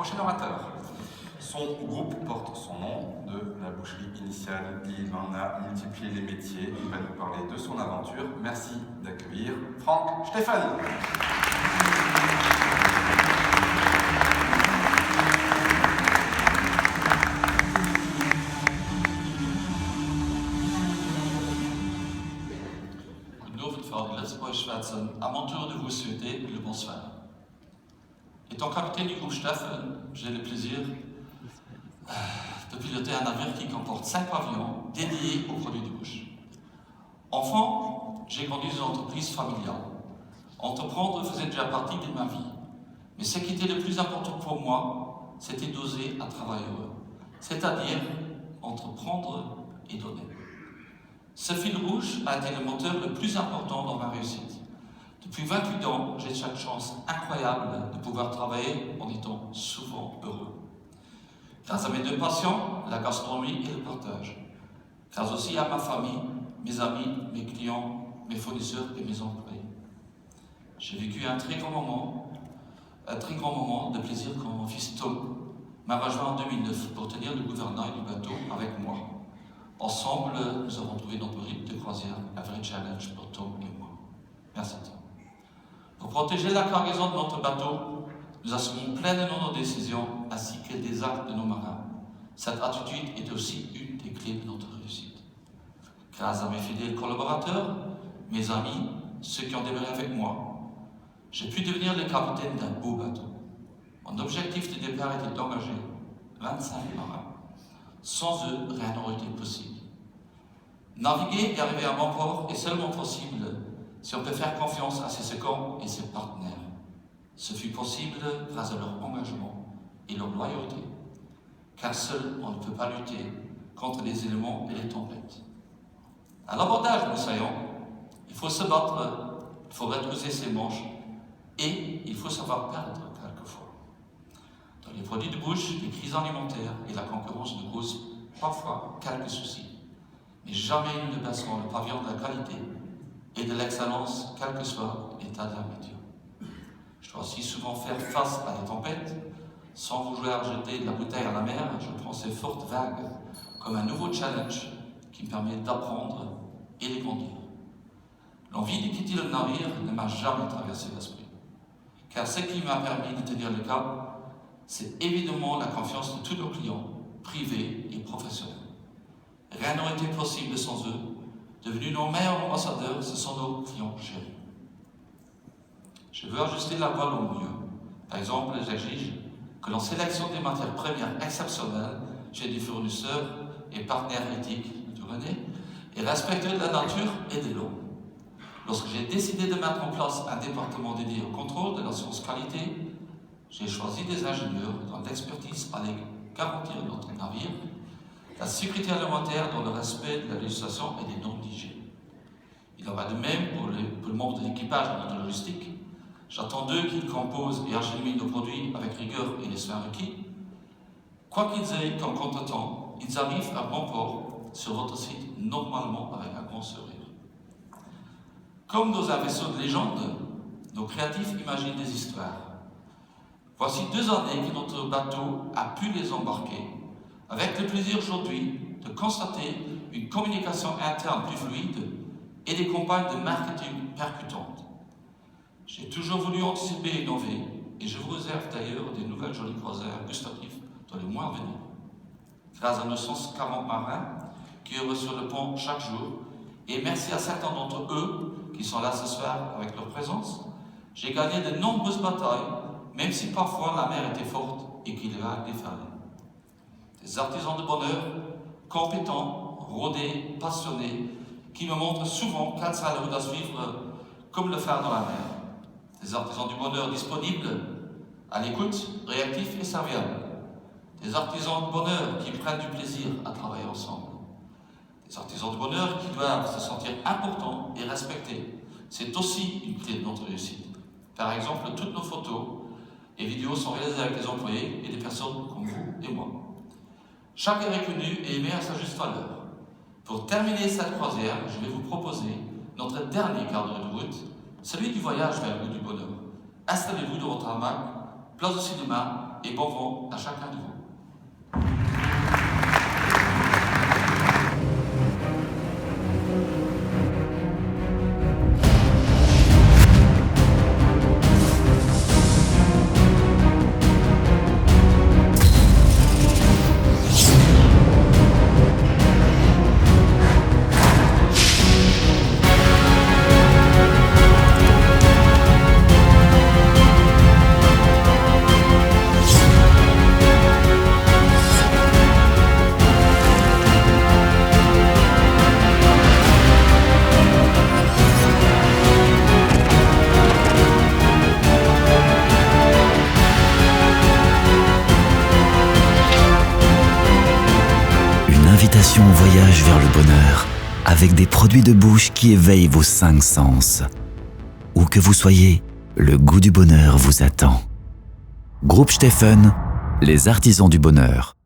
prochain orateur. Son groupe porte son nom de la boucherie initiale. Il en a multiplié les métiers. Il va nous parler de son aventure. Merci d'accueillir Frank Steffel. À mon tour de vous souhaiter le bonsoir. Étant capitaine du groupe Steffel, j'ai le plaisir de piloter un navire qui comporte 5 pavillons dédiés aux produits de bouche. Enfant, j'ai grandi dans une entreprise familiale. Entreprendre faisait déjà partie de ma vie. Mais ce qui était le plus important pour moi, c'était d'oser un travail heureux, c'est-à-dire entreprendre et donner. Ce fil rouge a été le moteur le plus important dans ma réussite. Depuis 28 ans, j'ai cette chance incroyable de pouvoir travailler en étant souvent heureux. Grâce à mes 2 passions, la gastronomie et le partage. Grâce aussi à ma famille, mes amis, mes clients, mes fournisseurs et mes employés. J'ai vécu un très grand moment de plaisir quand mon fils Tom m'a rejoint en 2009 pour tenir le gouvernail du bateau avec moi. Ensemble, nous avons trouvé notre rythme de croisière, un vrai challenge pour Tom et moi. Merci Tom. Pour protéger la cargaison de notre bateau, nous assumons pleinement nos décisions ainsi que les actes de nos marins. Cette attitude est aussi une des clés de notre réussite. Grâce à mes fidèles collaborateurs, mes amis, ceux qui ont démarré avec moi, j'ai pu devenir le capitaine d'un beau bateau. Mon objectif de départ était d'engager 25 marins. Sans eux, rien n'aurait été possible. Naviguer et arriver à bon port est seulement possible si on peut faire confiance à ses seconds et ses partenaires. Ce fut possible grâce à leur engagement et leur loyauté, car seul on ne peut pas lutter contre les éléments et les tempêtes. À l'abordage de l'océan, il faut se battre, il faut retrousser ses manches et il faut savoir perdre quelquefois. Dans les produits de bouche, les crises alimentaires et la concurrence nous causent parfois quelques soucis. Mais jamais nous ne baisserons le pavillon de la qualité et de l'excellence, quel que soit l'état de la météo. Je dois aussi souvent faire face à des tempêtes. Sans vouloir jeter de la bouteille à la mer, je prends ces fortes vagues comme un nouveau challenge qui me permet d'apprendre et de grandir. L'envie de quitter le navire ne m'a jamais traversé l'esprit. Car ce qui m'a permis de tenir le cap, c'est évidemment la confiance de tous nos clients, privés et professionnels. Rien n'aurait été possible sans eux. Devenus nos meilleurs ambassadeurs, ce sont nos clients chéris. Je veux ajuster la voile au mieux. Par exemple, j'exige que l'on sélectionne des matières premières exceptionnelles chez des fournisseurs et partenaires éthiques de René et respectueux de la nature et de l'eau. Lorsque j'ai décidé de mettre en place un département dédié au contrôle de l'assurance qualité, j'ai choisi des ingénieurs dont l'expertise allait garantir notre navire la sécurité alimentaire dans le respect de la législation et des normes d'hygiène. Il en va de même pour le membre de l'équipage de notre logistique. J'attends d'eux qu'ils composent et acheminent nos produits avec rigueur et les soins requis. Quoi qu'ils aient comme contretemps, ils arrivent à bon port sur votre site normalement avec un grand sourire. Comme dans un vaisseau de légende, nos créatifs imaginent des histoires. Voici 2 années que notre bateau a pu les embarquer, avec le plaisir aujourd'hui de constater une communication interne plus fluide et des campagnes de marketing percutantes. J'ai toujours voulu anticiper et innover, et je vous réserve d'ailleurs des nouvelles jolies croisières gustatives dans les mois à venir. Grâce à nos 140 marins qui œuvrent sur le pont chaque jour, et merci à certains d'entre eux qui sont là ce soir avec leur présence, j'ai gagné de nombreuses batailles, même si parfois la mer était forte et qu'il y a déferlé. Des artisans de bonheur, compétents, rodés, passionnés, qui me montrent souvent quelle sera la route à suivre comme le phare dans la mer. Des artisans du bonheur disponibles, à l'écoute, réactifs et serviables. Des artisans de bonheur qui prennent du plaisir à travailler ensemble. Des artisans de bonheur qui doivent se sentir importants et respectés. C'est aussi une clé de notre réussite. Par exemple, toutes nos photos et vidéos sont réalisées avec des employés et des personnes comme vous et moi. Chaque est reconnu et aimé à sa juste valeur. Pour terminer cette croisière, je vais vous proposer notre dernier cadre de route, celui du voyage vers le goût du bonheur. Installez-vous dans votre hamac, place au cinéma et bon vent à chacun de vous. Invitation au voyage vers le bonheur, avec des produits de bouche qui éveillent vos 5 sens. Où que vous soyez, le goût du bonheur vous attend. Groupe Steffen, les artisans du bonheur.